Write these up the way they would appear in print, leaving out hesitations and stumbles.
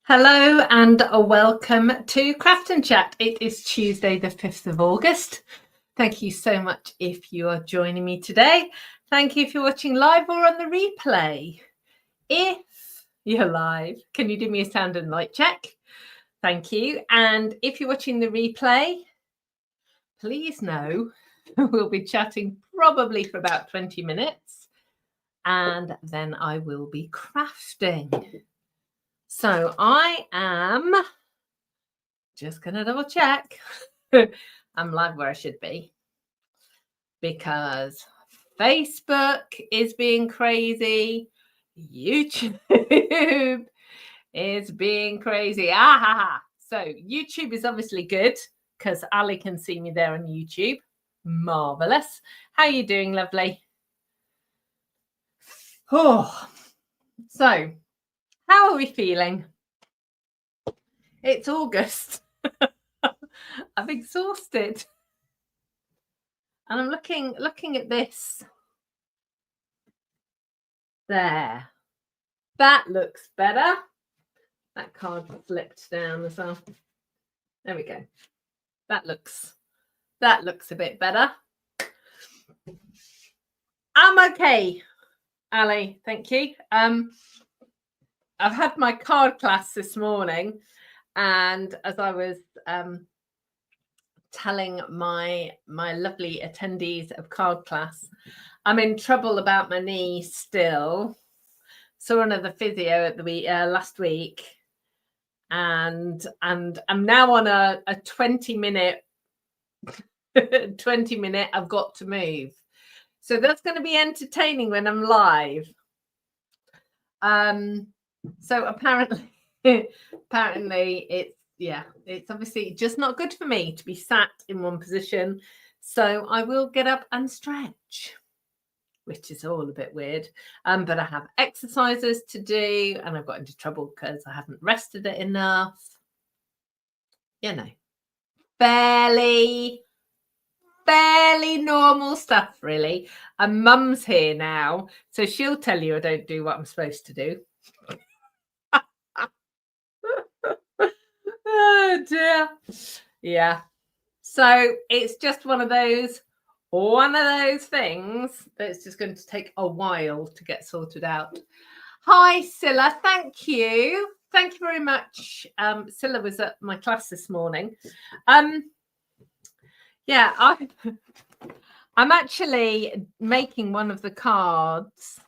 Hello and a welcome to Craft and Chat. It is Tuesday, the 5th of August. Thank you so much if you are joining me today. Thank you if you're watching live or on the replay. If you're live, can you do me a sound and light check? Thank you. And if you're watching the replay, please know we'll be chatting probably for about 20 minutes and then I will be crafting. So I am just going to double check. I'm live where I should be because Facebook is being crazy. YouTube is being crazy. So YouTube is obviously good because Ali can see me there on YouTube. Marvelous. How are you doing, lovely? Oh, so how are we feeling? It's August. I'm exhausted. And I'm looking at this. There. That looks better. That card flipped down as well. There we go. That looks a bit better. I'm okay, Ali. Thank you. I've had my card class this morning, and as I was telling my lovely attendees of card class, I'm in trouble about my knee still. Saw another physio at the last week, and I'm now on a 20-minute 20-minute I've got to move. So that's going to be entertaining when I'm live. So apparently it's obviously just not good for me to be sat in one position. So I will get up and stretch, which is all a bit weird. But I have exercises to do, and I've got into trouble because I haven't rested it enough. You know, fairly normal stuff, really. And Mum's here now, so she'll tell you I don't do what I'm supposed to do. Oh dear. Yeah. So it's just one of those things that's just going to take a while to get sorted out. Hi, Scylla. Thank you. Thank you very much. Scylla was at my class this morning. Yeah, I'm actually making one of the cards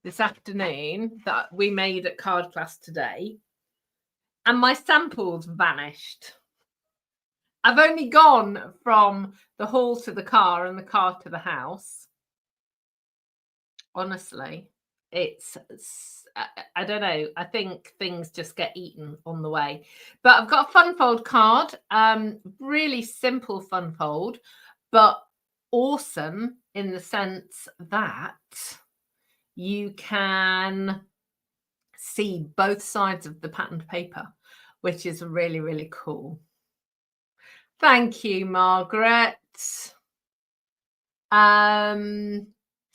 this afternoon that we made at card class today, and my samples vanished. I've only gone from the hall to the car and the car to the house. Honestly, I don't know. I think things just get eaten on the way. But I've got a fun fold card, really simple fun fold, but awesome in the sense that you can see both sides of the patterned paper, which is really, really cool. Thank you, Margaret. Sorry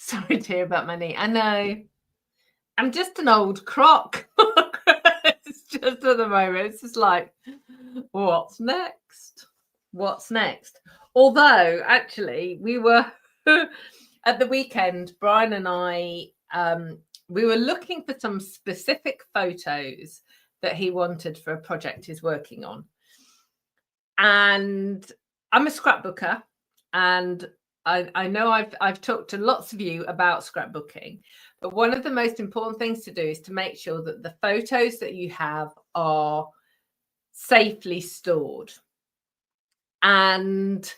to hear about my knee. I know. I'm just an old croc. It's just at the moment. It's just like, what's next? What's next? Although, actually, we were at the weekend, Brian and I, we were looking for some specific photos that he wanted for a project he's working on. And I'm a scrapbooker, and I know I've talked to lots of you about scrapbooking, but one of the most important things to do is to make sure that the photos that you have are safely stored. And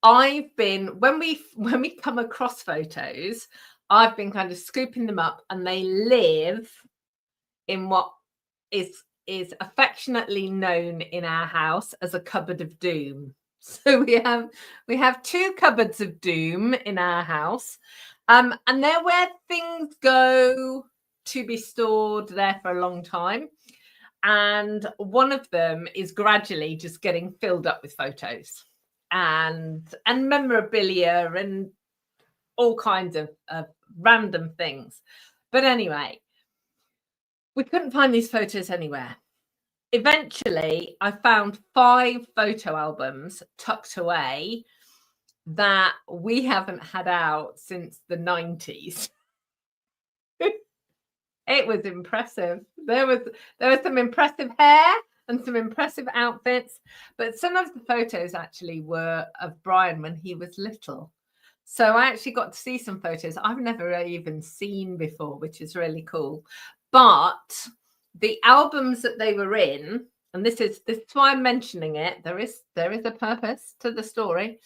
I've been, when we come across photos, I've been kind of scooping them up, and they live in what is affectionately known in our house as a cupboard of doom. So we have two cupboards of doom in our house, and they're where things go to be stored there for a long time. And one of them is gradually just getting filled up with photos and memorabilia and all kinds of random things. But anyway, We couldn't find these photos anywhere. Eventually, I found 5 photo albums tucked away that we haven't had out since the 90s. It was impressive. There was some impressive hair and some impressive outfits, but some of the photos actually were of Brian when he was little. So I actually got to see some photos I've never even seen before, which is really cool. But the albums that they were in, and this is why I'm mentioning it, there is a purpose to the story.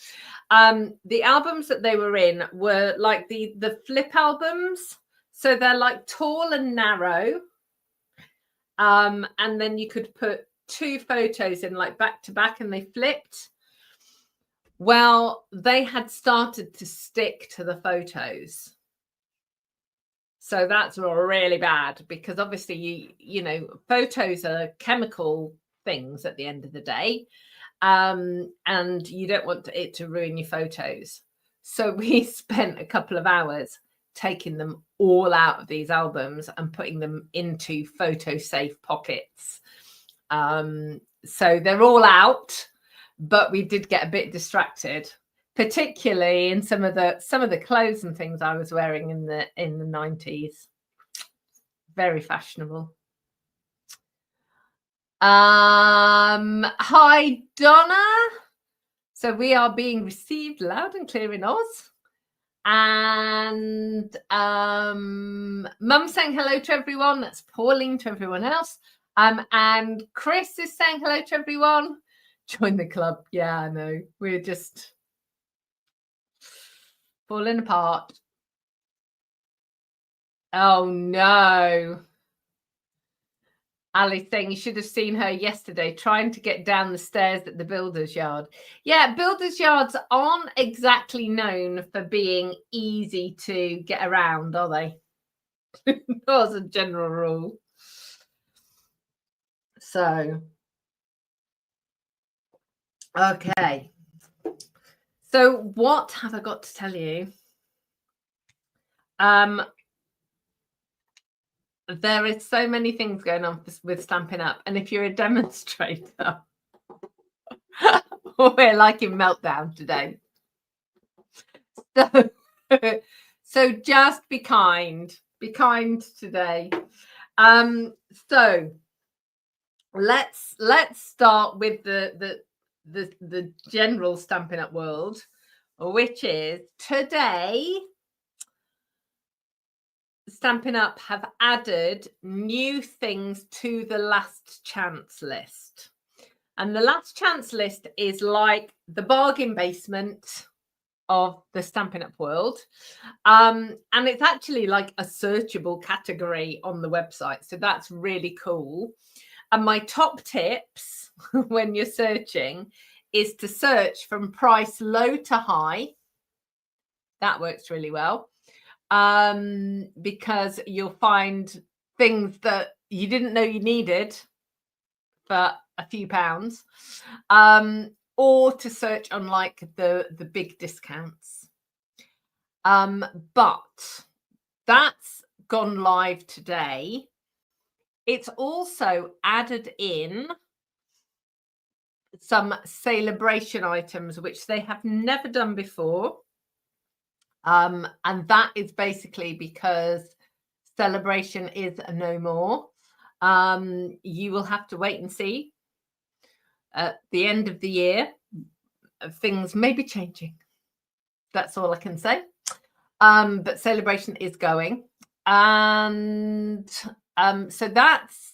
The albums that they were in were like the flip albums. So they're like tall and narrow. And then you could put 2 photos in like back to back and they flipped. Well, they had started to stick to the photos. So that's really bad because obviously you know, photos are chemical things at the end of the day. And you don't want it to ruin your photos. So we spent a couple of hours taking them all out of these albums and putting them into photo safe pockets. So they're all out, but we did get a bit distracted, particularly in some of the clothes and things I was wearing in the 90s. Very fashionable. Hi, Donna. So we are being received loud and clear in Oz. And Mum saying hello to everyone. That's Pauline to everyone else. And Chris is saying hello to everyone. Join the club. Yeah, I know. We're just falling apart. Oh no. Ali saying you should have seen her yesterday trying to get down the stairs at the builder's yard. Yeah, builder's yards aren't exactly known for being easy to get around, are they? As a general rule. So, okay. So what have I got to tell you? There is so many things going on with Stampin' Up. And if you're a demonstrator, we're like in meltdown today. So just be kind. Be kind today. So let's start with the general Stampin' Up world, which is today. Stampin' Up have added new things to the last chance list. And the last chance list is like the bargain basement of the Stampin' Up world. And it's actually like a searchable category on the website. So that's really cool. And my top tips when you're searching is to search from price low to high. That works really well. Because you'll find things that you didn't know you needed for a few pounds, or to search on like the big discounts. But that's gone live today. It's also added in some celebration items which they have never done before. And that is basically because celebration is a no more. You will have to wait and see. At the end of the year, things may be changing. That's all I can say. But celebration is going. And so that's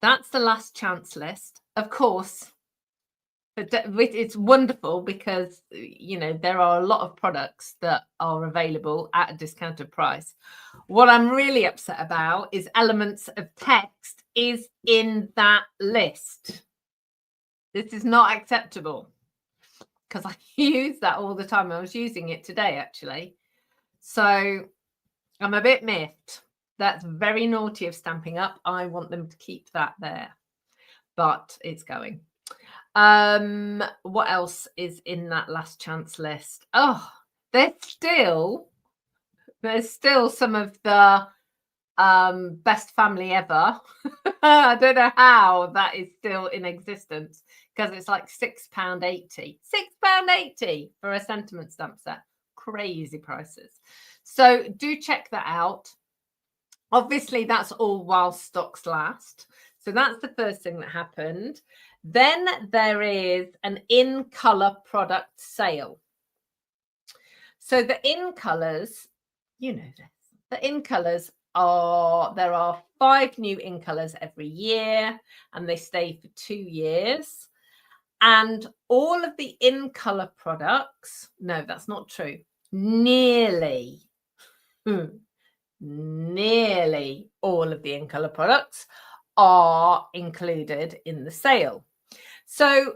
the last chance list. Of course, it's wonderful because, you know, there are a lot of products that are available at a discounted price. What I'm really upset about is elements of text is in that list. This is not acceptable because I use that all the time. I was using it today, actually. So I'm a bit miffed. That's very naughty of Stampin' Up. I want them to keep that there, but it's going. What else is in that last chance list? Oh, there's still some of the Best Family Ever. I don't know how that is still in existence because it's like £6.80. £6.80 for a sentiment stamp set. Crazy prices. So do check that out. Obviously, that's all while stocks last. So that's the first thing that happened. Then there is an in-color product sale. So the in-colors, you know this, the in-colors there are 5 new in-colors every year, and they stay for 2 years. And all of the in-color products, no, that's not true. Nearly all of the in-color products are included in the sale. So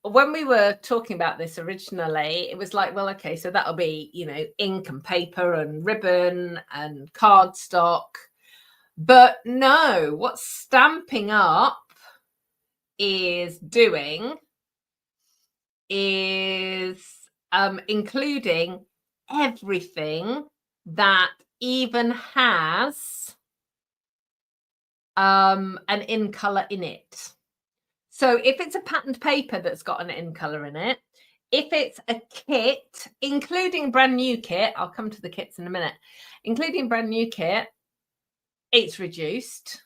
when we were talking about this originally, it was like, well, okay, so that'll be, ink and paper and ribbon and cardstock. But no, what Stampin' Up is doing is including everything that even has an in color in it. So if it's a patterned paper that's got an in color in it, if it's a kit, including brand new kit, I'll come to the kits in a minute, including brand new kit, it's reduced.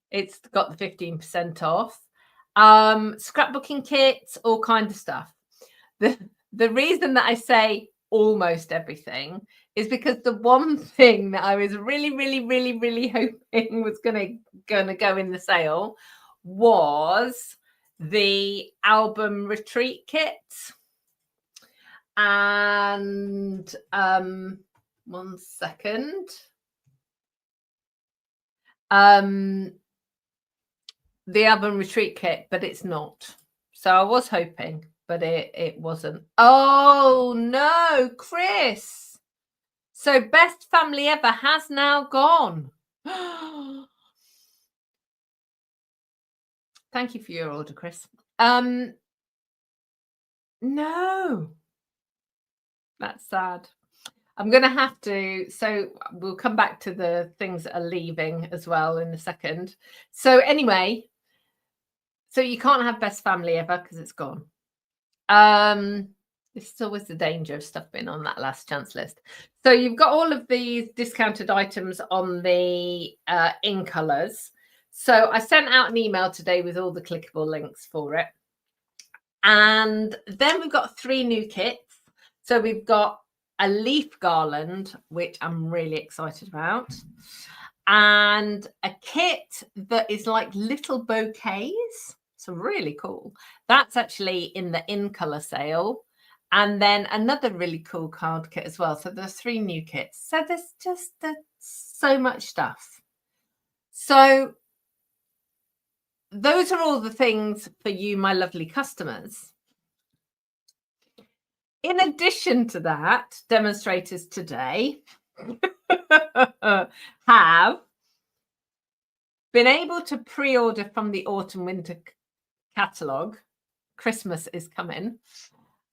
It's got the 15% off. Scrapbooking kits, all kinds of stuff. The reason that I say almost everything is because the one thing that I was really hoping was gonna go in the sale was the album retreat kit. And one second. The album retreat kit, but it's not. So I was hoping, but it wasn't. Oh no, Chris. So Best Family Ever has now gone. Thank you for your order, Chris. No. That's sad. I'm going to have to, so we'll come back to the things that are leaving as well in a second. So anyway, so you can't have Best Family Ever because it's gone. This is always the danger of stuff being on that last chance list. So you've got all of these discounted items on the in colors. So I sent out an email today with all the clickable links for it. And then we've got 3 new kits. So we've got a leaf garland, which I'm really excited about, and a kit that is like little bouquets. So really cool. That's actually in the in color sale. And then another really cool card kit as well. So there's 3 new kits. So there's so much stuff. So those are all the things for you, my lovely customers. In addition to that, demonstrators today have been able to pre-order from the autumn-winter catalogue. Christmas is coming.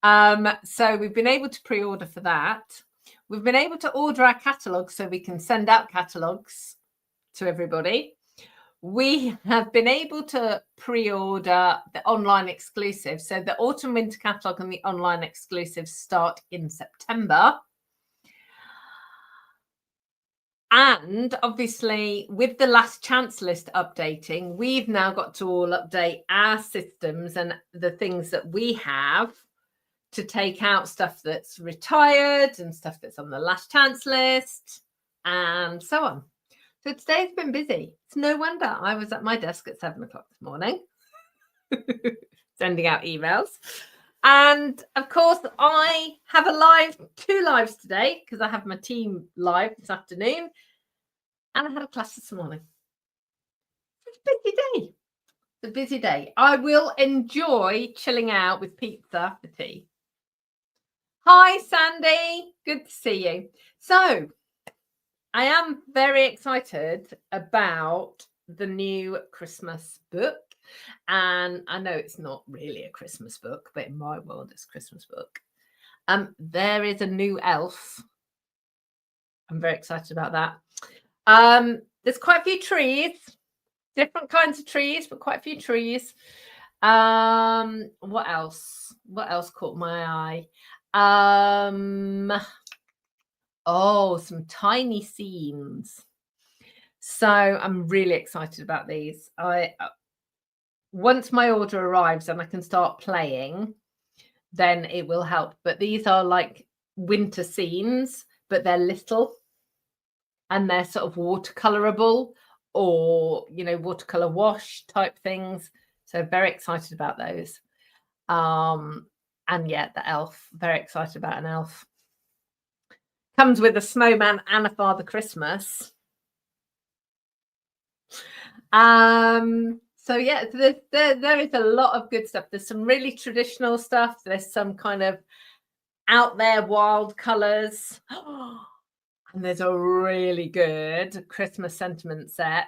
So we've been able to pre-order for that. We've been able to order our catalogue so we can send out catalogues to everybody. We have been able to pre-order the online exclusive. So the autumn-winter catalogue and the online exclusives start in September. And obviously, with the last chance list updating, we've now got to all update our systems and the things that we have to take out stuff that's retired and stuff that's on the last chance list and so on. So today's been busy. It's no wonder I was at my desk at 7 o'clock this morning, sending out emails. And of course, I have 2 lives today because I have my team live this afternoon. And I had a class this morning. It's a busy day. It's a busy day. I will enjoy chilling out with pizza for tea. Hi, Sandy. Good to see you. So I am very excited about the new Christmas book. And I know it's not really a Christmas book, but in my world, it's a Christmas book. There is a new elf. I'm very excited about that. There's quite a few trees, different kinds of trees, but quite a few trees. What else? What else caught my eye? Oh, some tiny scenes. So I'm really excited about these. Once my order arrives and I can start playing, then it will help. But these are like winter scenes, but they're little and they're sort of watercolorable or, you know, watercolor wash type things. So very excited about those. And yeah, the elf, very excited about an elf. Comes with a snowman and a Father Christmas. So yeah, there is a lot of good stuff. There's some really traditional stuff. There's some kind of out there wild colors. And there's a really good Christmas sentiment set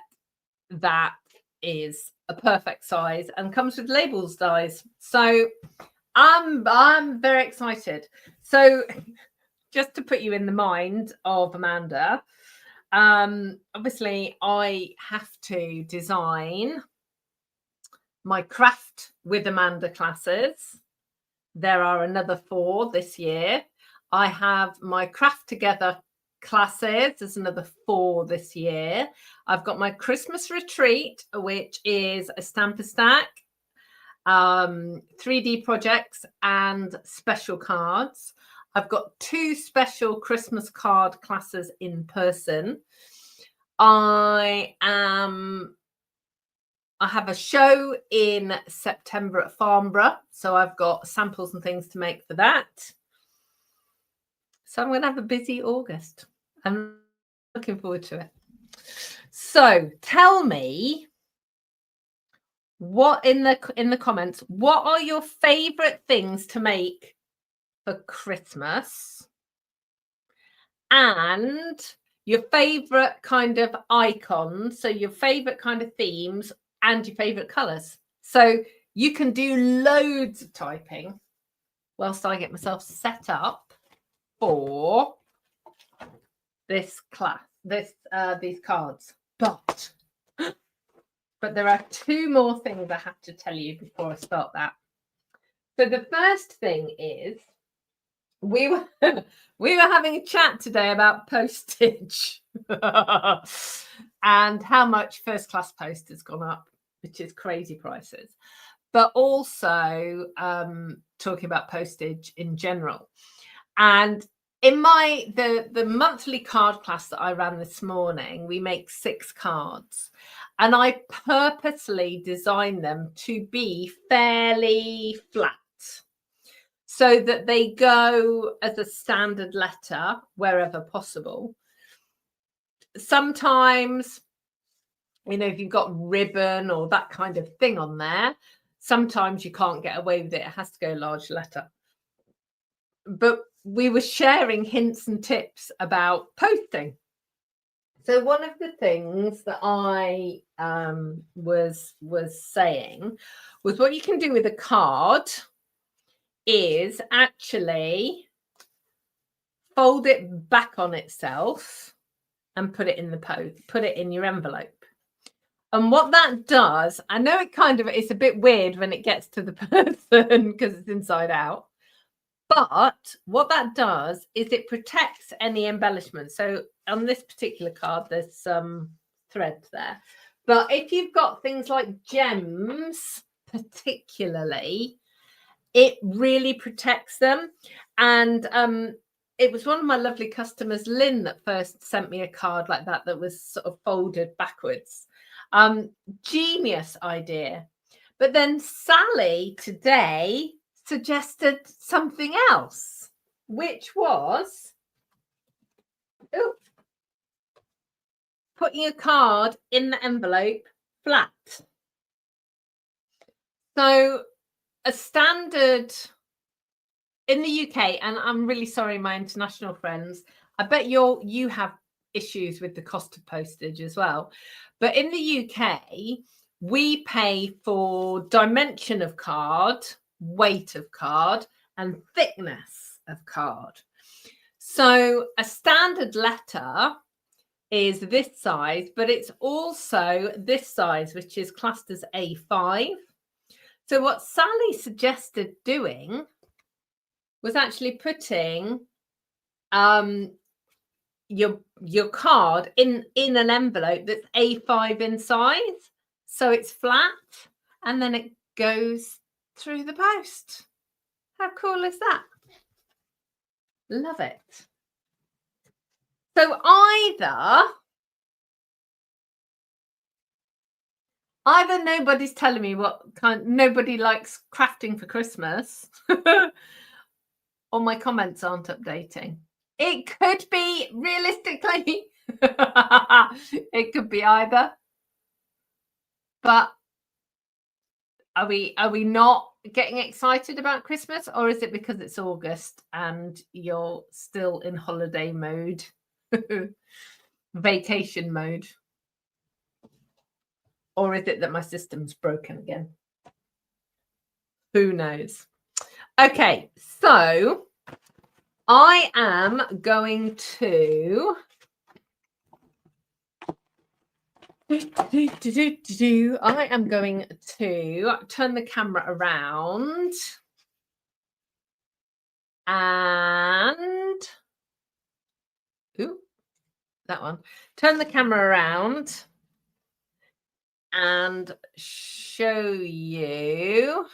that is a perfect size and comes with labels dies. So I'm very excited. So just to put you in the mind of Amanda, obviously I have to design my craft with Amanda classes. There are another 4 this year. I have my craft together classes. There's another 4 this year. I've got my Christmas retreat, which is a stamper stack, 3D projects and special cards. I've got 2 special Christmas card classes in person. I have a show in September at Farnborough, so I've got samples and things to make for that. So I'm going to have a busy August. I'm looking forward to it. So tell me, what in the comments, what are your favorite things to make for Christmas? And your favorite kind of icons, so your favorite kind of themes and your favorite colors. So you can do loads of typing whilst I get myself set up for this class, these cards. But there are 2 more things I have to tell you before I start that. So the first thing is we were having a chat today about postage and how much first class post has gone up, which is crazy prices, but also talking about postage in general. And in the monthly card class that I ran this morning, we make 6 cards, and I purposely designed them to be fairly flat, so that they go as a standard letter wherever possible. Sometimes, you know, if you've got ribbon or that kind of thing on there, sometimes you can't get away with it. It has to go large letter. But we were sharing hints and tips about posting. So one of the things that I was saying was what you can do with a card is actually fold it back on itself and put it in the post, put it in your envelope. And what that does, I know it's a bit weird when it gets to the person because it's inside out, but what that does is it protects any embellishment. So on this particular card, there's some thread there. But if you've got things like gems, particularly, it really protects them. And it was one of my lovely customers, Lynn, that first sent me a card like that was sort of folded backwards. Genius idea. But then Sally today suggested something else, which was putting a card in the envelope flat. So a standard in the UK, and I'm really sorry, my international friends, I bet you have issues with the cost of postage as well. But in the UK, we pay for dimension of card, weight of card, and thickness of card. So a standard letter is this size, but it's also this size, which is classed as A5. So what Sally suggested doing was actually putting your card in an envelope that's A5 in size, so it's flat, and then it goes through the post. How cool is that? Love it. So either nobody's telling me nobody likes crafting for Christmas, or my comments aren't updating. It could be, realistically, it could be either. But are we not getting excited about Christmas, or is it because it's August and you're still in holiday mode, vacation mode? Or is it that my system's broken again? Who knows? Okay, so I am going to turn the camera around and that one. Turn the camera around and show you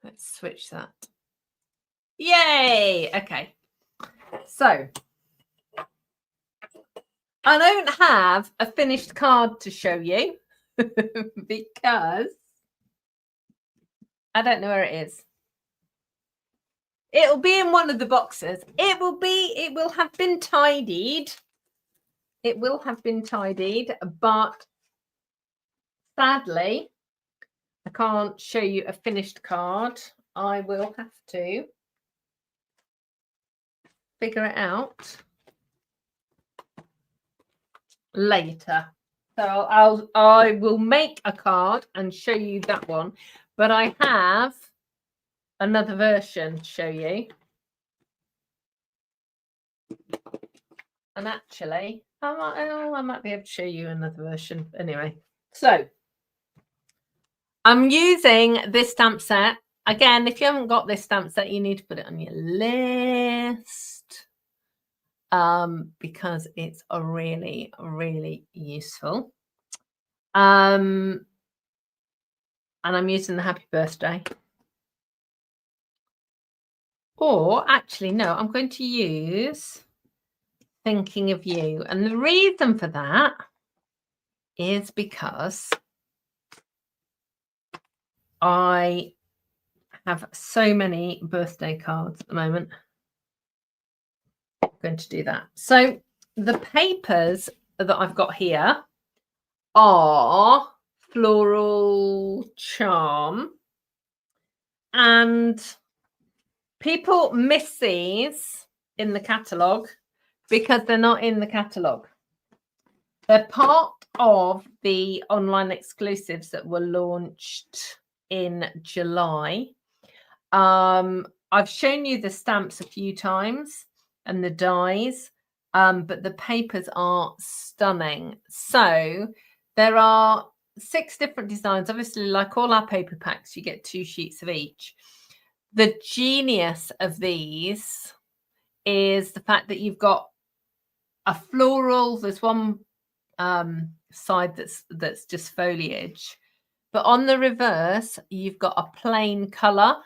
let's switch that. Yay! Okay. So I don't have a finished card to show you because I don't know where it is. It'll be in one of the boxes. It will have been tidied. It will have been tidied, but sadly, I can't show you a finished card. I will have to figure it out later. So I will make a card and show you that one, but I have another version to show you. And actually, I might be able to show you another version anyway. So I'm using this stamp set. Again, if you haven't got this stamp set, you need to put it on your list because it's really, really useful. And I'm using the Happy Birthday. Or actually, no, I'm going to use Thinking of You. And the reason for that is because I have so many birthday cards at the moment. I'm going to do that. So the papers that I've got here are Floral Charm, and people miss these in the catalogue because they're not in the catalogue. They're part of the online exclusives that were launched in July. I've shown you the stamps a few times and the dies, but the papers are stunning. So there are 6 different designs. Obviously, like all our paper packs, you get 2 sheets of each. The genius of these is the fact that you've got a floral. There's one side that's just foliage, but on the reverse you've got a plain color.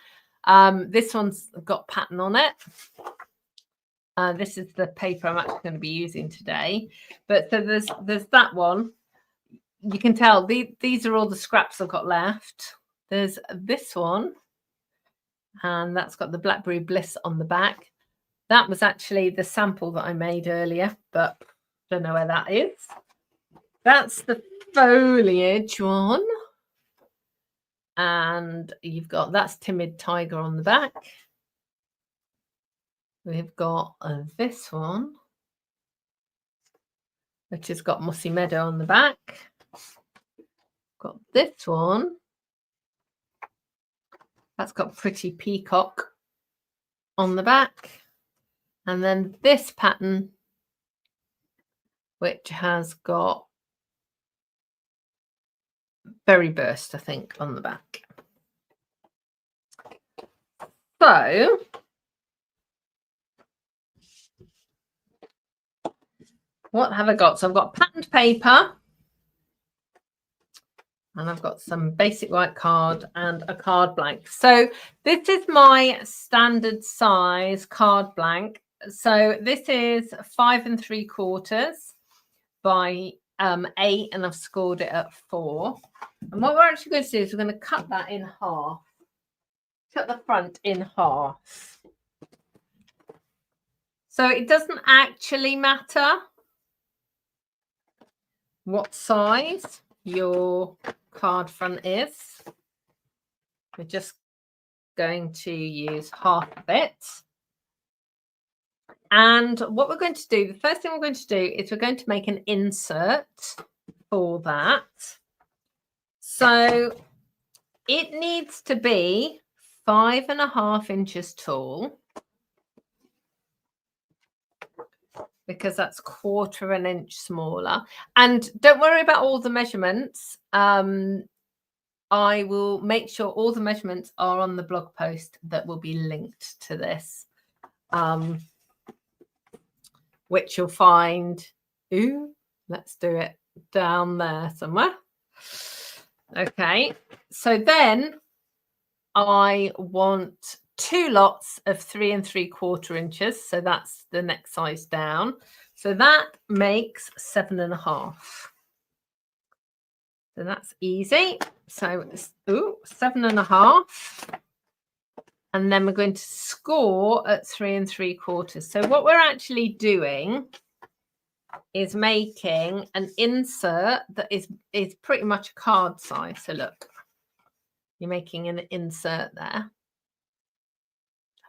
This one's got pattern on it. This is the paper I'm actually going to be using today, but so there's that one. You can tell these are all the scraps I've got left. There's this one, and that's got the Blackberry Bliss on the back. That was actually the sample that I made earlier, but don't know where that is. That's the foliage one. And you've got, that's Timid Tiger on the back. We've got this one, which has got Mossy Meadow on the back. Got this one. That's got pretty peacock on the back. And then this pattern, which has got berry burst, I think, on the back. So what have I got? So I've got patterned paper, and I've got some basic white card and a card blank. So this is my standard size card blank. So this is 5 3/4 by 8, and I've scored it at 4. And what we're actually going to do is we're going to cut that in half. Cut the front in half. So it doesn't actually matter what size your card front is. We're just going to use half of it. And what we're going to do, the first thing we're going to do is we're going to make an insert for that. So it needs to be 5.5 inches tall, because that's 1/4 inch smaller. And don't worry about all the measurements. I will make sure all the measurements are on the blog post that will be linked to this, which you'll find, let's do it down there somewhere. Okay, so then I want 2 lots of 3 3/4 inches. So that's the next size down. So that makes 7.5. So that's easy. So 7.5. And then we're going to score at 3 3/4. So what we're actually doing is making an insert that is pretty much a card size. So look, you're making an insert there.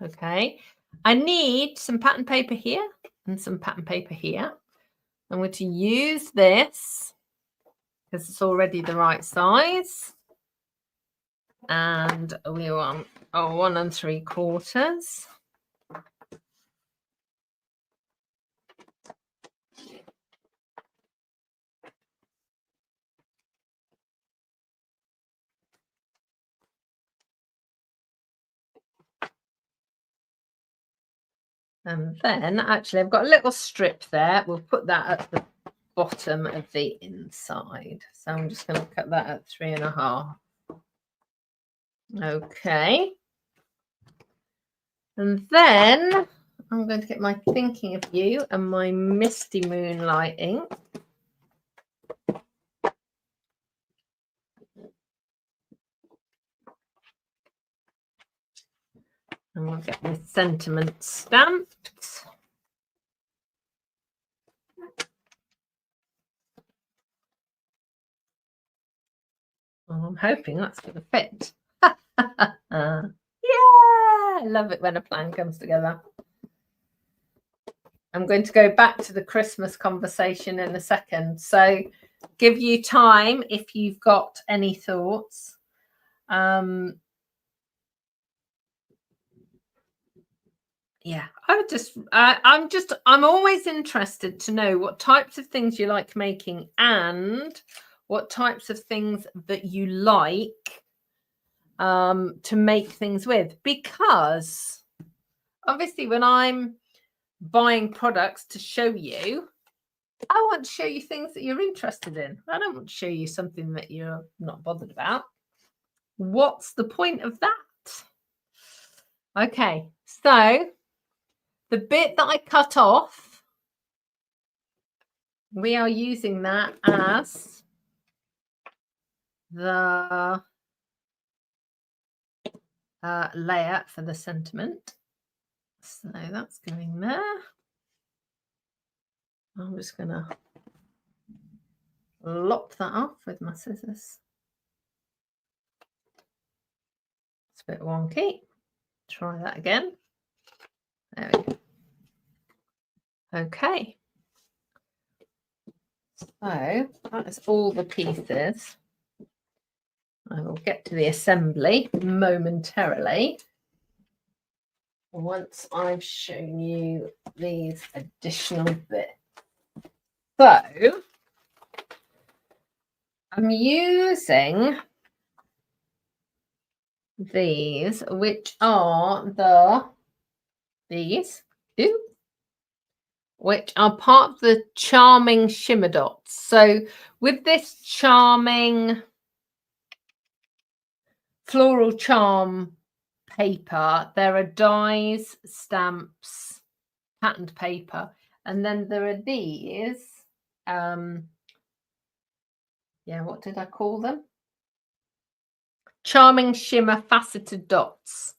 Okay, I need some pattern paper here and some pattern paper here. I'm going to use this because it's already the right size. And we want 1 3/4. And then actually I've got a little strip there. We'll put that at the bottom of the inside. So I'm just going to cut that at 3.5. Okay. And then I'm going to get my Thinking of You and my Misty Moonlight ink. And we'll get this sentiment stamped. Well, I'm hoping that's going to fit. Yeah, I love it when a plan comes together. I'm going to go back to the Christmas conversation in a second. So give you time if you've got any thoughts. Yeah, I'm always interested to know what types of things you like making and what types of things that you like to make things with, because obviously when I'm buying products to show you, I want to show you things that you're interested in. I don't want to show you something that you're not bothered about. What's the point of that? Okay, so the bit that I cut off, we are using that as the layer for the sentiment. So that's going there. I'm just going to lop that off with my scissors. It's a bit wonky. Try that again. There we go. Okay. So that is all the pieces. I will get to the assembly momentarily once I've shown you these additional bits. So I'm using these, which are which are part of the Charming Shimmer Dots. So with this Charming Floral Charm paper, there are dies, stamps, patterned paper, and then there are these. What did I call them? Charming Shimmer Faceted Dots.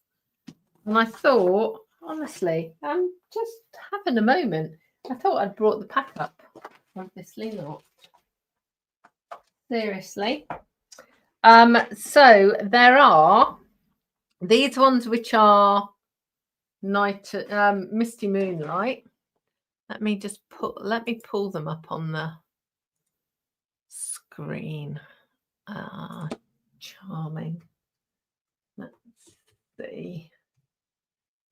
And I thought, honestly, I'm just having a moment. I thought I'd brought the pack up. Obviously not. Seriously. So there are these ones which are Misty Moonlight. Let me pull them up on the screen. Charming. Let's see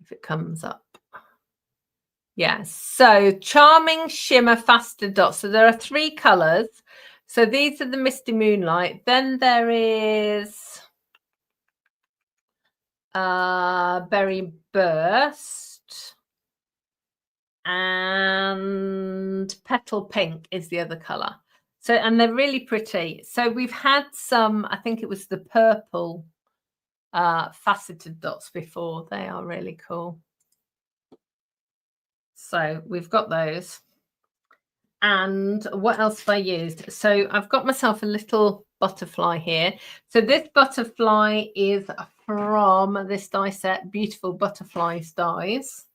if it comes up. Yes, so Charming Shimmer Faceted Dots. So there are 3 colours. So these are the Misty Moonlight. Then there is Berry Burst, and Petal Pink is the other colour. So, and they're really pretty. So we've had some, I think it was the purple faceted dots before. They are really cool. So we've got those. And what else have I used? So I've got myself a little butterfly here. So this butterfly is from this die set, Beautiful Butterflies dies.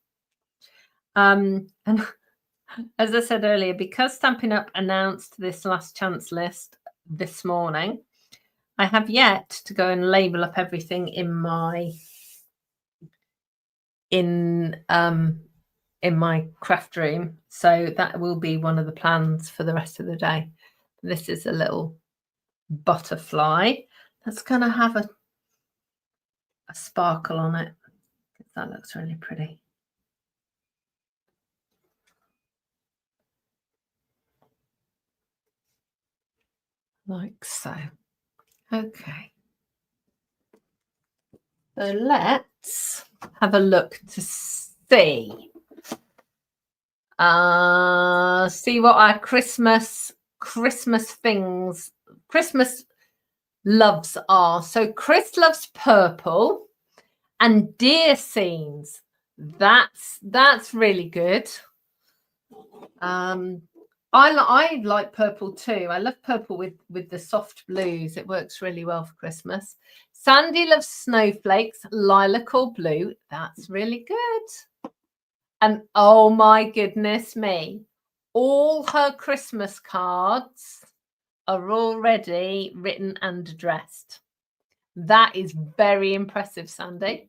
And as I said earlier, because Stampin' Up announced this last chance list this morning, I have yet to go and label up everything in my craft room. So that will be one of the plans for the rest of the day. This is a little butterfly that's going to have a sparkle on it. That looks really pretty. Like so. Okay. So let's have a look to see. See what our Christmas things, Christmas loves are. So Chris loves purple and deer scenes. That's really good. I like purple too. I love purple with the soft blues. It works really well for Christmas. Sandy loves snowflakes, lilac or blue. That's really good. And oh my goodness me, all her Christmas cards are already written and addressed. That is very impressive, Sandy.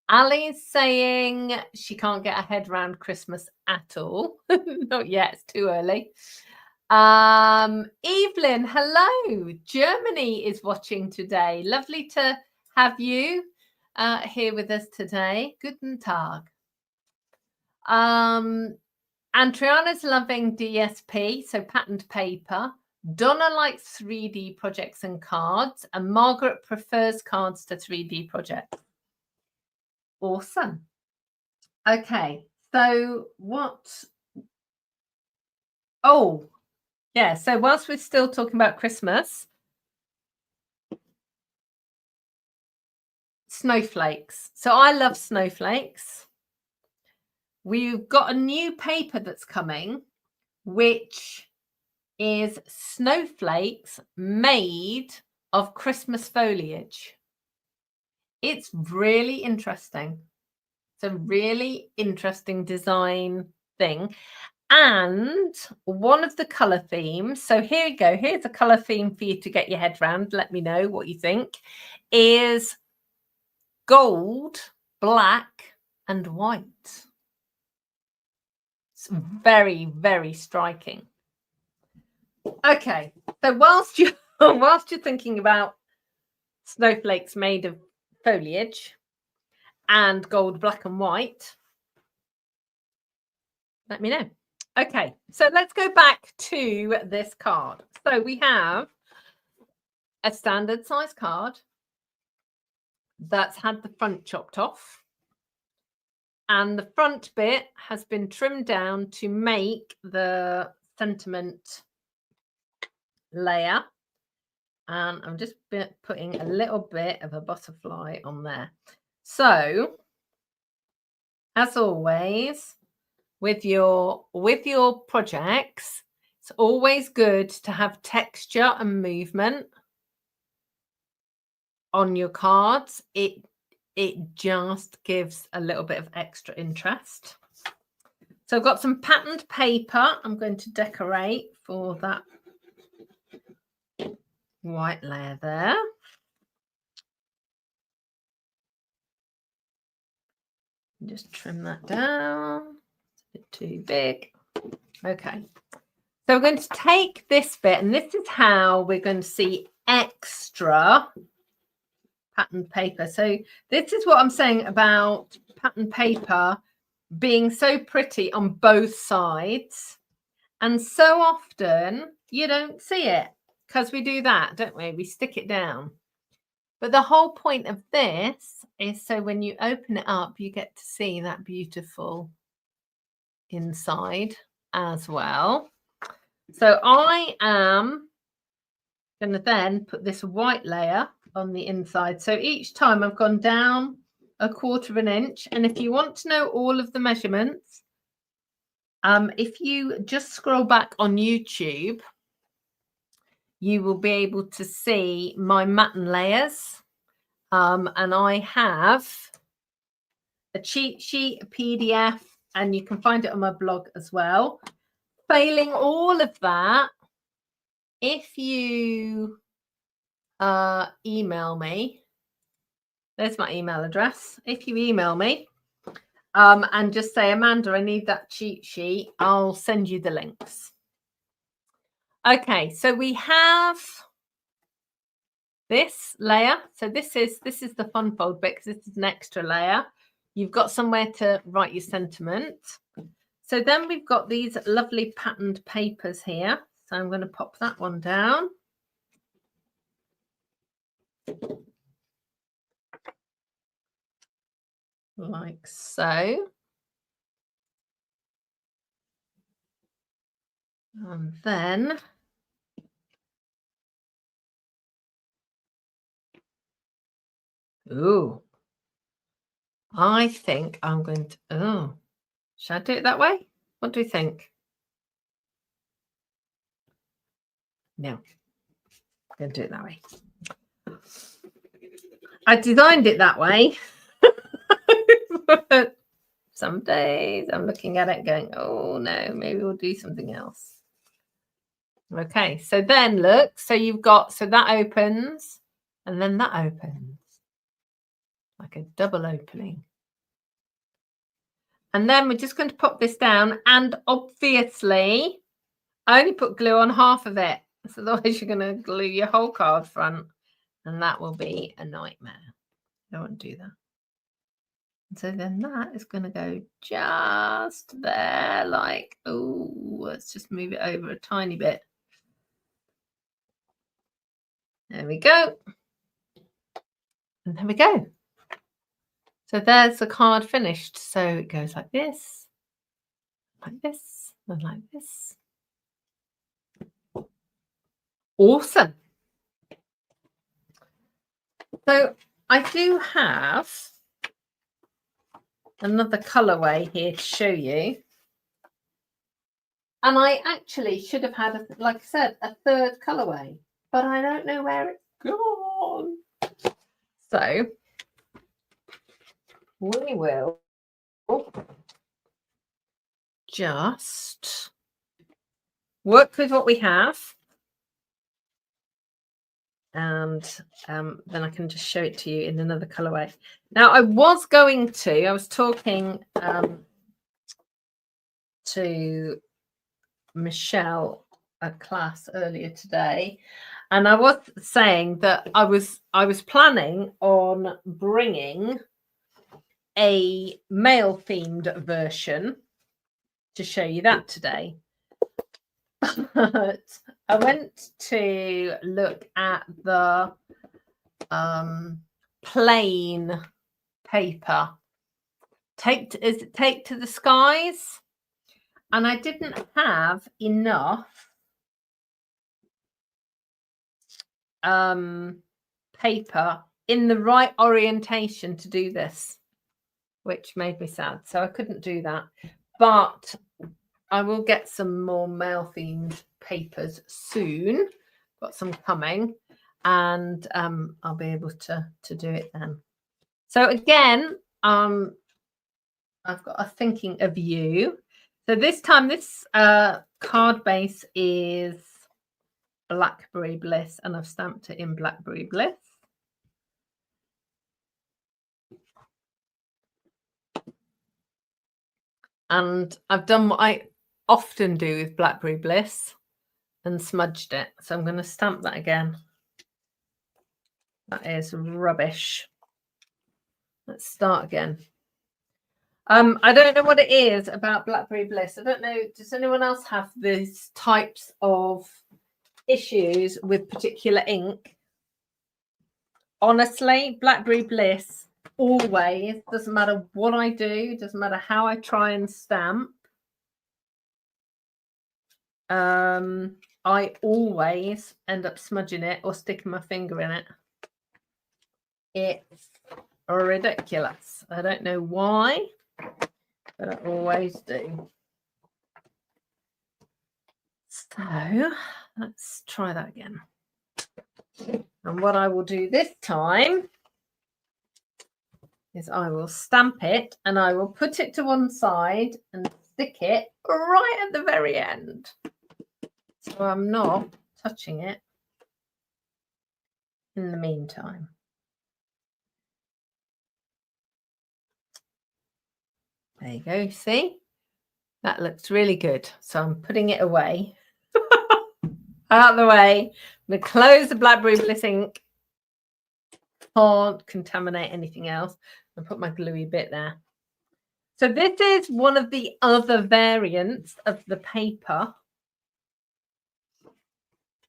Ali's saying she can't get her head around Christmas at all. Not yet, it's too early. Evelyn, hello. Germany is watching today. Lovely to have you here with us today. Guten Tag. And Triana's loving DSP, so patterned paper. Donna likes 3D projects and cards, and Margaret prefers cards to 3D projects. Awesome. Okay, so what? Oh, yeah. So whilst we're still talking about Christmas, snowflakes. So I love snowflakes. We've got a new paper that's coming, which is snowflakes made of Christmas foliage. It's really interesting. It's a really interesting design thing. And one of the color themes, so here you go, here's a color theme for you to get your head around. Let me know what you think, is gold, black, and white. It's very, very striking. Okay, so whilst you're thinking about snowflakes made of foliage and gold, black and white, let me know. Okay, so let's go back to this card. So we have a standard size card that's had the front chopped off, and the front bit has been trimmed down to make the sentiment layer. And I'm just putting a little bit of a butterfly on there. So, as always, with your projects, it's always good to have texture and movement on your cards. It just gives a little bit of extra interest. So I've got some patterned paper I'm going to decorate for that white layer there. Just trim that down. It's a bit too big. Okay. So we're going to take this bit, and this is how we're going to see extra patterned paper. So this is what I'm saying about patterned paper being so pretty on both sides. And so often you don't see it because we do that, don't we? We stick it down. But the whole point of this is so when you open it up, you get to see that beautiful inside as well. So I am going to then put this white layer on the inside. So each time I've gone down 1/4 inch. And if you want to know all of the measurements, if you just scroll back on YouTube, you will be able to see my matten layers. And I have a cheat sheet, a PDF, and you can find it on my blog as well. Failing all of that, if you email me, there's my email address. If you email me and just say, Amanda, I need that cheat sheet, I'll send you the links. Okay, so we have this layer. So this is the fun fold bit because this is an extra layer. You've got somewhere to write your sentiment. So then we've got these lovely patterned papers here. So I'm going to pop that one down. Like so. And then ooh, I think I'm going to, oh, should I do it that way? What do you think? No, I'm going to do it that way. I designed it that way. But some days I'm looking at it going, oh no, maybe we'll do something else. Okay, so then look, so you've got, so that opens and then that opens like a double opening. And then we're just going to pop this down, and obviously I only put glue on half of it. So otherwise you're going to glue your whole card front, and that will be a nightmare. I don't want to do that. So then that is going to go just there, like, oh, let's just move it over a tiny bit. There we go. And there we go. So there's the card finished. So it goes like this, and like this. Awesome. So I do have another colorway here to show you. And I actually should have had, like I said, a third colorway, but I don't know where it's gone. So we will just work with what we have. And then I can just show it to you in another colorway. Now, I was talking to Michelle at class earlier today, And I was saying that I was planning on bringing a male themed version to show you that today. But I went to look at the plain paper. Take to the Skies, and I didn't have enough paper in the right orientation to do this, which made me sad. So I couldn't do that, but I will get some more male themed papers soon. Got some coming, and I'll be able to do it then. So again, I've got a thinking of you. So this time, this card base is Blackberry Bliss, and I've stamped it in Blackberry Bliss. And I've done what I often do with Blackberry Bliss and smudged it. So I'm going to stamp that again. That is rubbish. Let's start again. I don't know what it is about Blackberry Bliss. I don't know. Does anyone else have these types of issues with particular ink? Honestly, Blackberry Bliss always, doesn't matter what I do, doesn't matter how I try and stamp, I always end up smudging it or sticking my finger in it. It's ridiculous. I don't know why, but I always do. So let's try that again. And what I will do this time is I will stamp it and I will put it to one side and stick it right at the very end. So I'm not touching it in the meantime. There you go, see? That looks really good. So I'm putting it away. Out of the way. I'm going to close the Blackberry Bliss ink. Can't contaminate anything else. I'll put my gluey bit there. So this is one of the other variants of the paper.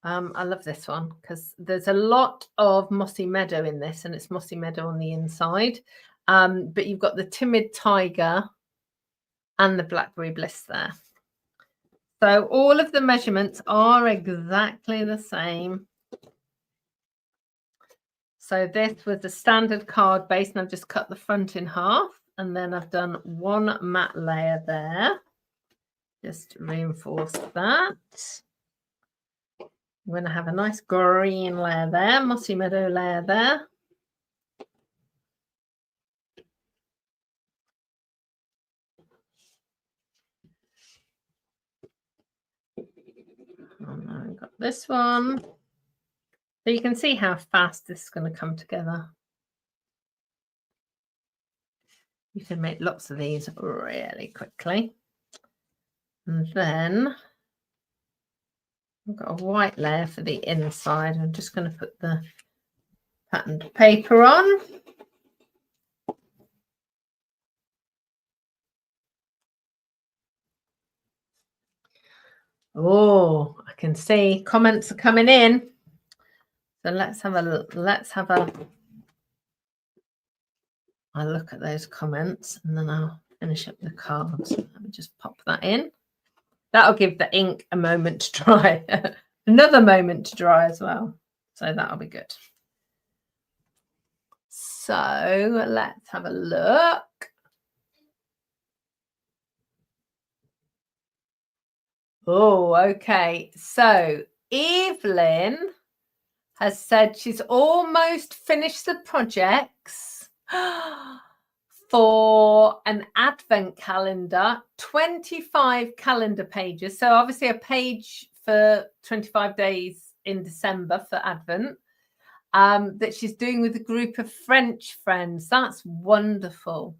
I love this one because there's a lot of Mossy Meadow in this, and it's Mossy Meadow on the inside. But you've got the Timid Tiger and the Blackberry Bliss there. So all of the measurements are exactly the same. So this was a standard card base, and I've just cut the front in half, and then I've done one matte layer there. Just reinforce that. I'm going to have a nice green layer there, Mossy Meadow layer there. And then I've got this one. So you can see how fast this is going to come together. You can make lots of these really quickly. And then I've got a white layer for the inside. I'm just going to put the patterned paper on. Oh, I can see comments are coming in. So let's have a look at those comments, and then I'll finish up the cards. Let me just pop that in. That'll give the ink a moment to dry. Another moment to dry as well. So that'll be good. So let's have a look. Oh, okay. So Evelyn has said she's almost finished the projects for an advent calendar, 25 calendar pages. So obviously a page for 25 days in December for Advent, that she's doing with a group of French friends. That's wonderful.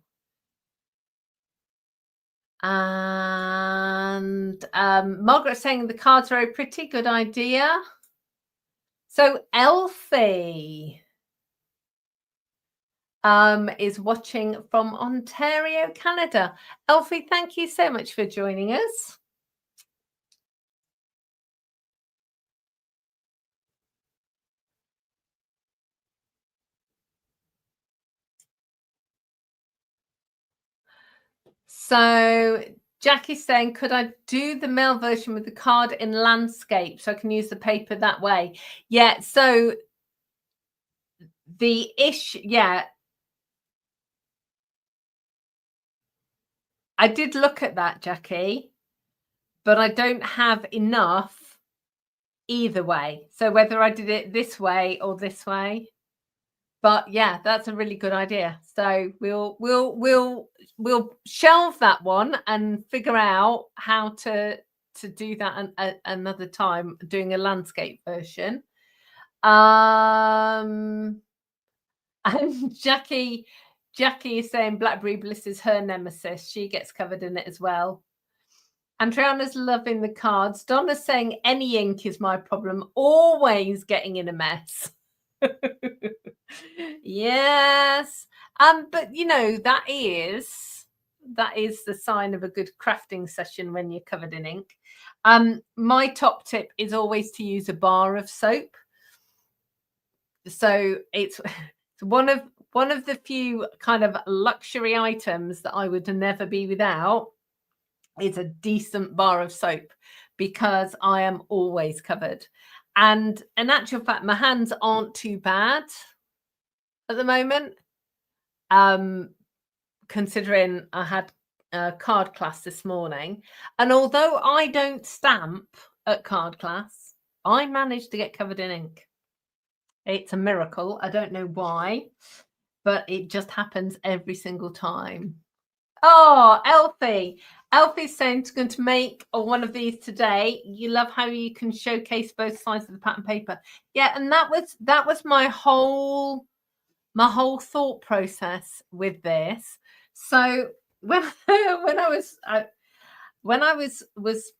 And Margaret's saying the cards are a pretty good idea. So Elfie is watching from Ontario, Canada. Elfie, thank you so much for joining us. So Jackie's saying, could I do the mail version with the card in landscape so I can use the paper that way? Yeah, so the issue, yeah, I did look at that, Jackie, but I don't have enough either way. So whether I did it this way or this way, but yeah, that's a really good idea. So we'll shelve that one and figure out how to do that another time, doing a landscape version. And Jackie is saying Blackberry Bliss is her nemesis. She gets covered in it as well. Andriana's loving the cards. Donna's saying any ink is my problem, always getting in a mess. Yes. But you know, that is the sign of a good crafting session when you're covered in ink. My top tip is always to use a bar of soap. So it's one of the few kind of luxury items that I would never be without. Is a decent bar of soap, because I am always covered. And in actual fact, my hands aren't too bad at the moment, considering I had a card class this morning. And although I don't stamp at card class, I managed to get covered in ink. It's a miracle. I don't know why, but it just happens every single time. Oh, Elfie. Elfie's saying she's going to make one of these today. You love how you can showcase both sides of the pattern paper. Yeah, and that was my whole thought process with this. So when I was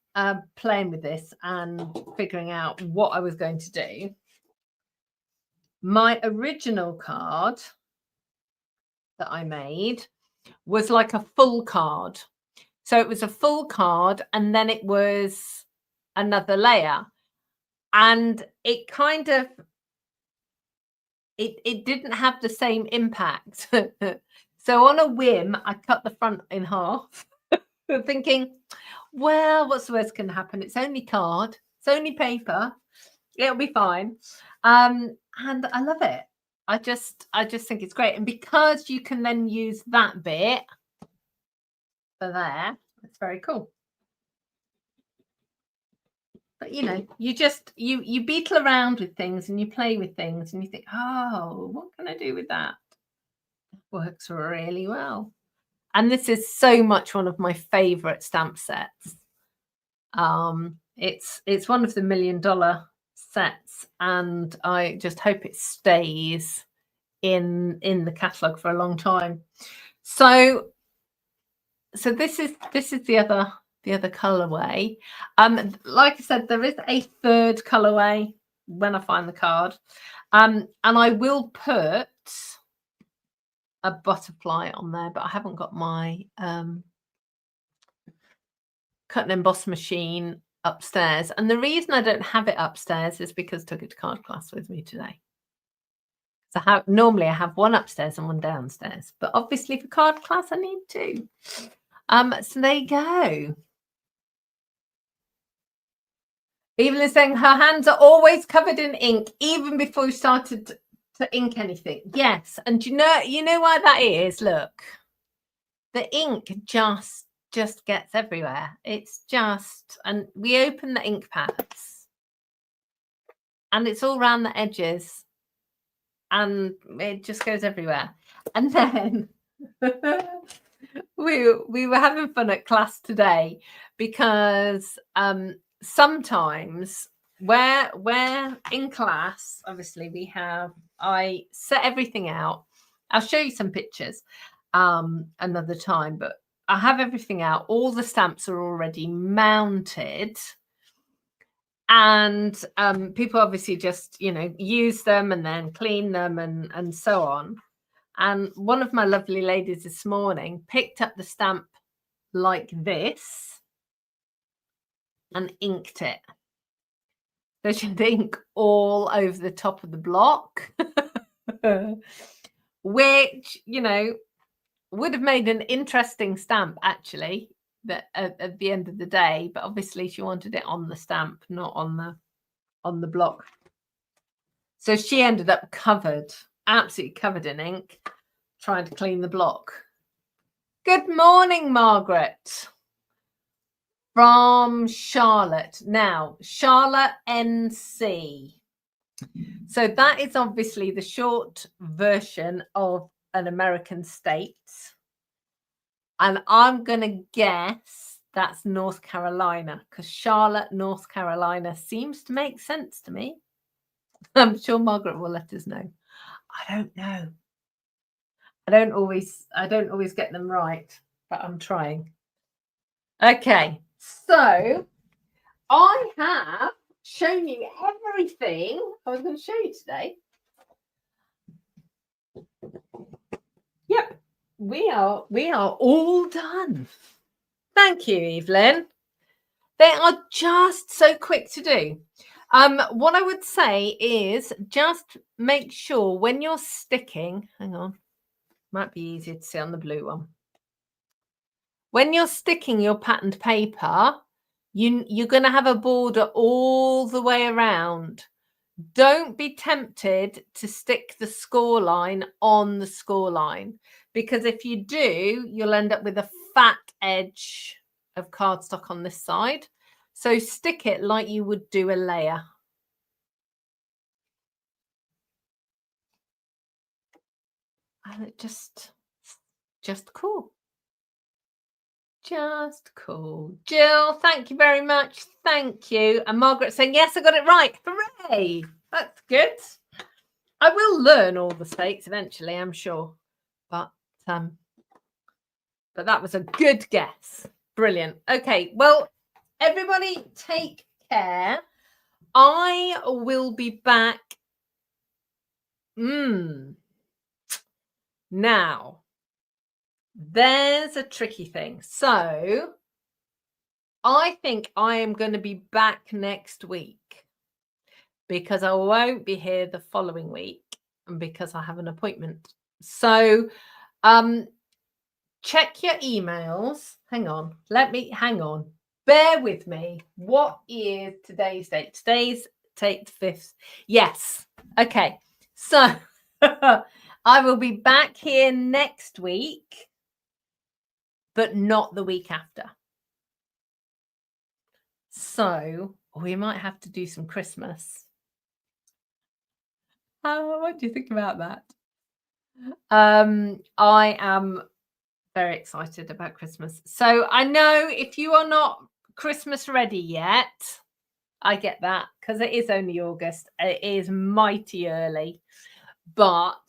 playing with this and figuring out what I was going to do, my original card that I made was like a full card. So it was a full card, and then it was another layer. And it kind of, it didn't have the same impact. So on a whim, I cut the front in half, thinking, well, what's the worst can happen? It's only card. It's only paper. It'll be fine. And I love it. I just think it's great. And because you can then use that bit for there, it's very cool. But you know, you just you beetle around with things and you play with things and you think, oh, what can I do with that? Works really well. And this is so much one of my favorite stamp sets. It's one of the $1 million sets, and I just hope it stays in the catalog for a long time. So this is the other colorway. Like I said, there is a third colorway when I find the card, and I will put a butterfly on there, but I haven't got my cut and emboss machine upstairs. And the reason I don't have it upstairs is because I took it to card class with me today. So normally I have one upstairs and one downstairs, but obviously for card class I need two. So there you go. Evelyn is saying her hands are always covered in ink, even before we started to ink anything. Yes, and you know why that is. Look, the ink just gets everywhere. It's just, and we open the ink pads, and it's all around the edges, and it just goes everywhere. And then we were having fun at class today because sometimes where in class, obviously I set everything out. I'll show you some pictures another time, but I have everything out. All the stamps are already mounted, And people obviously just, use them and then clean them and so on. And one of my lovely ladies this morning picked up the stamp like this and inked it. So she had ink all over the top of the block, which, would have made an interesting stamp, actually, that at the end of the day. But obviously she wanted it on the stamp, not on the block. So she ended up absolutely covered in ink, trying to clean the block. Good morning, Margaret. From Charlotte. Now, Charlotte NC. So that is obviously the short version of an American state. And I'm going to guess that's North Carolina, because Charlotte, North Carolina seems to make sense to me. I'm sure Margaret will let us know. I don't know. I don't always get them right, but I'm trying. Okay, so I have shown you everything I was going to show you today. Yep, we are all done. Thank you, Evelyn. They are just so quick to do. What I would say is just make sure when you're sticking, hang on, might be easier to see on the blue one. When you're sticking your patterned paper, you're going to have a border all the way around. Don't be tempted to stick the score line on the score line, because if you do, you'll end up with a fat edge of cardstock on this side. So stick it like you would do a layer. And it just cool. Just cool. Jill, thank you very much. Thank you. And Margaret saying, yes, I got it right. Hooray. That's good. I will learn all the states eventually, I'm sure. But that was a good guess. Brilliant. Okay, well, everybody take care. I will be back. Now, there's a tricky thing. So I think I am going to be back next week because I won't be here the following week and because I have an appointment. So check your emails. Hang on. Bear with me. What is today's date? Today's date, 5th. Yes. Okay. So I will be back here next week, but not the week after. So we might have to do some Christmas. What do you think about that? I am very excited about Christmas. So I know if you are not Christmas ready yet, I get that, because it is only August. It is mighty early, but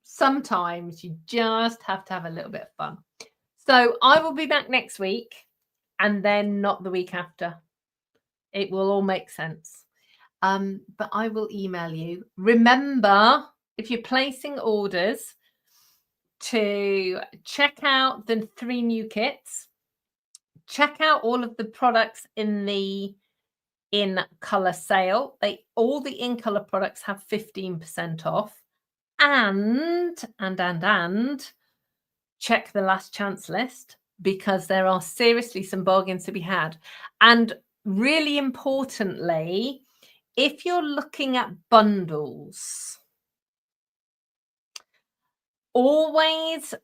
sometimes you just have to have a little bit of fun. So I will be back next week and then not the week after. It will all make sense. But I will email you. Remember, if you're placing orders, to check out the 3 new kits. Check out all of the products in the in color sale. All the in color products have 15% off. And check the last chance list, because there are seriously some bargains to be had. And really importantly, if you're looking at bundles, always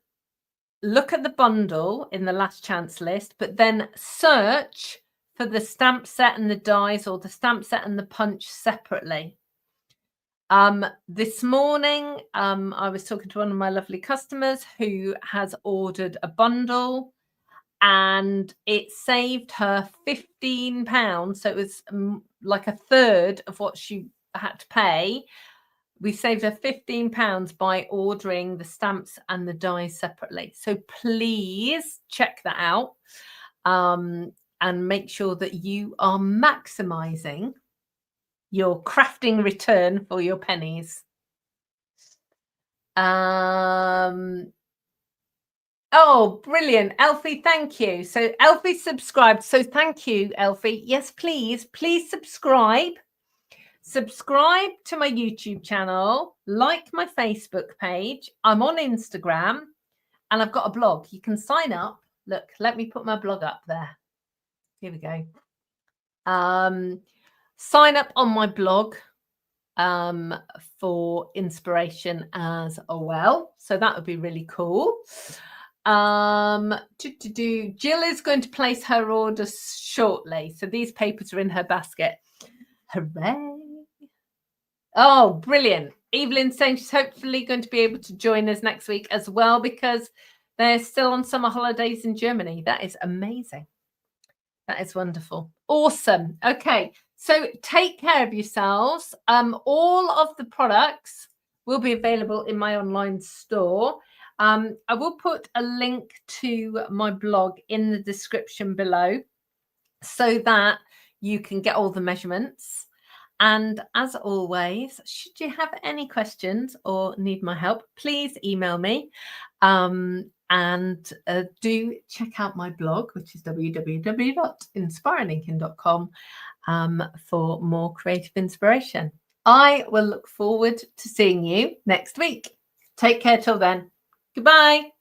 look at the bundle in the last chance list, but then search for the stamp set and the dies, or the stamp set and the punch separately. This morning, I was talking to one of my lovely customers who has ordered a bundle, and it saved her £15. So it was like a third of what she had to pay. We saved her £15 by ordering the stamps and the dies separately. So please check that out. and make sure that you are maximizing your crafting return for your pennies. Oh, brilliant. Elfie, thank you. So Elfie subscribed. So thank you, Elfie. Yes, please subscribe. Subscribe to my YouTube channel, like my Facebook page. I'm on Instagram and I've got a blog. You can sign up. Look, let me put my blog up there. Here we go. Sign up on my blog for inspiration as well. So that would be really cool. Jill is going to place her order shortly. So these papers are in her basket. Hooray. Oh, brilliant. Evelyn's saying she's hopefully going to be able to join us next week as well because they're still on summer holidays in Germany. That is amazing. That is wonderful. Awesome. Okay. So take care of yourselves. All of the products will be available in my online store. I will put a link to my blog in the description below so that you can get all the measurements. And as always, should you have any questions or need my help, please email me. And do check out my blog, which is www.inspiringinking.com for more creative inspiration. I will look forward to seeing you next week. Take care till then. Goodbye.